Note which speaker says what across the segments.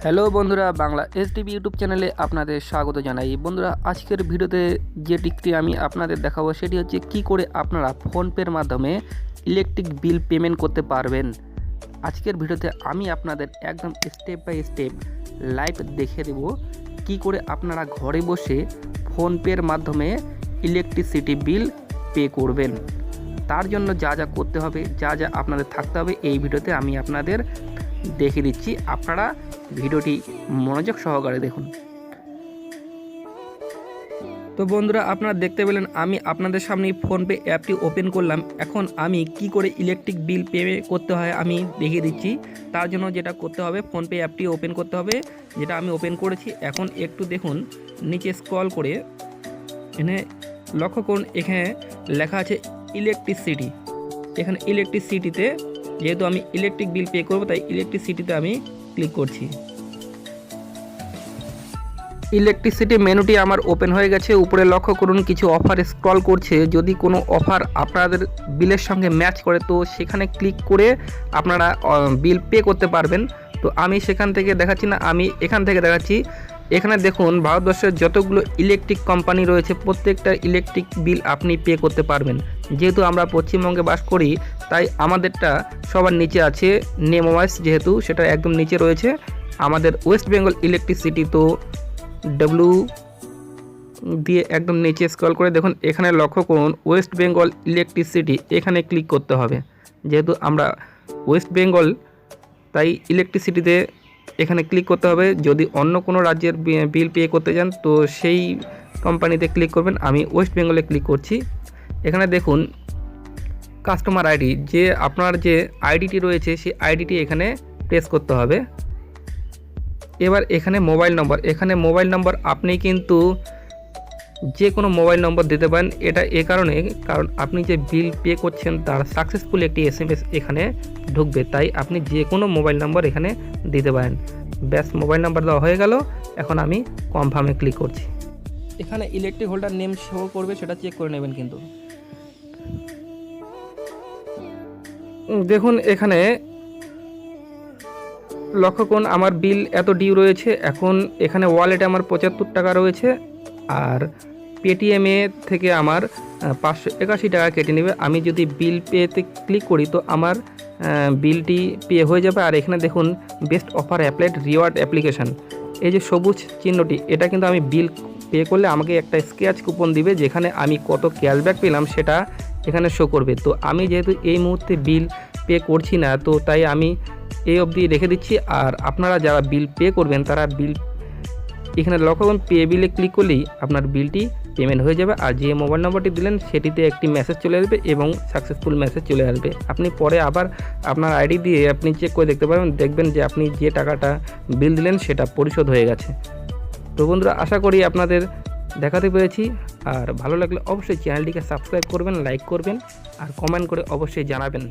Speaker 1: Hello বন্ধুরা, Bangla STV YouTube চ্যানেলে আপনাদের স্বাগত জানাই। বন্ধুরা, আজকের ভিডিওতে যে টিপটি আমি আপনাদের দেখাবো সেটি হচ্ছে কি করে আপনারা ফোনপের মাধ্যমে ইলেকট্রিক বিল পেমেন্ট করতে পারবেন। আজকের ভিডিওতে আমি আপনাদের একদম স্টেপ বাই স্টেপ লাইভ দেখিয়ে দেব কি করে আপনারা ঘরে বসে ফোনপের মাধ্যমে ইলেকট্রিসিটি বিল পে করবেন। তার জন্য যা যা করতে হবে, যা যা আপনাদের থাকতে হবে, এই ভিডিওতে আমি আপনাদের দেখিয়ে দিচ্ছি। আপনারা ভিডিওটি মনোযোগ সহকারে দেখুন। তো বন্ধুরা, আপনারা দেখতে পেলেন আমি আপনাদের সামনে ফোনপে অ্যাপটি ওপেন করলাম। এখন আমি কি করে ইলেকট্রিক বিল পে করতে হয় আমি দেখিয়ে দিচ্ছি। তার জন্য যেটা করতে হবে, ফোনপে অ্যাপটি ওপেন করতে হবে, যেটা আমি ওপেন করেছি। এখন একটু দেখুন, নিচে স্ক্রল করে এখানে লক্ষ্য করুন, এখানে লেখা আছে ইলেকট্রিসিটি। এখানে ইলেকট্রিসিটিতে যেহেতু আমি ইলেকট্রিক বিল পে করব, তাই ইলেকট্রিসিটিতে আমি ক্লিক করছি। ইলেকট্রিসিটি মেনুটি আমার ওপেন হয়ে গেছে। উপরে লক্ষ্য করুন কিছু অফার স্ক্রল করছে। যদি কোনো অফার আপনাদের বিলের সঙ্গে ম্যাচ করে তো সেখানে ক্লিক করে আপনারা বিল পে করতে পারবেন। তো আমি সেখান থেকে দেখাচ্ছি না, আমি এখান থেকে দেখাচ্ছি। এখানে দেখুন ভারতবর্ষের যতগুলো ইলেকট্রিক কোম্পানি রয়েছে প্রত্যেকটা ইলেকট্রিক বিল আপনি পে করতে পারবেন। যেহেতু আমরা পশ্চিমবঙ্গে বাস করি তাই আমাদেরটা সবার নিচে আছে, নেম ওয়াইজ যেহেতু সেটা একদম নিচে রয়েছে। আমাদের ওয়েস্ট বেঙ্গল ইলেকট্রিসিটি, তো ডব্লিউ দিয়ে একদম নিচে স্ক্রল করে দেখুন, এখানে লক্ষ্য করুন ওয়েস্ট বেঙ্গল ইলেকট্রিসিটি, এখানে ক্লিক করতে হবে। যেহেতু আমরা ওয়েস্ট বেঙ্গল তাই ইলেকট্রিসিটিতে এখানে ক্লিক করতে হবে। যদি অন্য কোনো রাজ্যের বিল পে করতে চান তো সেই কোম্পানিতে ক্লিক করবেন। আমি ওয়েস্ট বেঙ্গলে ক্লিক করছি। এখানে দেখুন কাস্টমার আইডি, যে আপনার যে আইডিটি রয়েছে সেই আইডিটি এখানে প্রেস করতে হবে। এবার এখানে মোবাইল নম্বর, এখানে মোবাইল নম্বর আপনি কিন্তু যে কোনো মোবাইল নম্বর দিতে পারেন। এটা এ কারণে, কারণ আপনি যে বিল পে করছেন তার সাকসেসফুল একটি SMS এখানে ঢুকবে, তাই আপনি যে কোনো মোবাইল নম্বর এখানে দিতে পারেন। ব্যাস, মোবাইল নাম্বার দেওয়া হয়ে গেল। এখন আমি কনফার্মে ক্লিক করছি। এখানে ইলেকট্রিক হোল্ডার নেম শো করবে, সেটা চেক করে নেবেন। কিন্তু দেখুন এখানে লক্ষ্য করুন আমার বিল এত ডিউ রয়েছে। এখন এখানে ওয়ালেটে আমার 75 টাকা রয়েছে, আর পেটিএমে থেকে আমার 581 টাকা কেটে নেবে। আমি যদি বিল পেতে ক্লিক করি তো আমার বিলটি পে হয়ে যাবে। আর এখানে দেখুন best offer applied reward application, এই যে সবুজ চিহ্নটি, এটা কিন্তু আমি বিল পে করলে আমাকে একটা স্ক্র্যাচ কুপন দিবে, যেখানে আমি কত ক্যাশব্যাক পেলাম সেটা এখানে শো করবে। তো আমি যেহেতু এই মুহূর্তে বিল পে করছি না, তো তাই আমি এই অবধি রেখে দিচ্ছি। আর আপনারা যারা বিল পে করবেন তারা বিল এখানে লক্ষ্য করুন, পে বিলে ক্লিক করলেই আপনার বিলটি পেমেন্ট হয়ে যাবে। আর যে মোবাইল নম্বরটি দিলেন সেটিতে একটি মেসেজ চলে আসবে এবং সাকসেসফুল মেসেজ চলে আসবে। আপনি পরে আবার আপনার আইডি দিয়ে আপনি চেক করে দেখতে পারবেন, দেখবেন যে আপনি যে টাকাটা বিল দিলেন সেটা পরিশোধ হয়ে গেছে। তো বন্ধুরা, আশা করি আপনাদের দেখাতে পেরেছি। আর ভালো লাগলে অবশ্যই চ্যানেলটিকে সাবস্ক্রাইব করবেন, লাইক করবেন আর কমেন্ট করে অবশ্যই জানাবেন।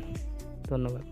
Speaker 1: ধন্যবাদ।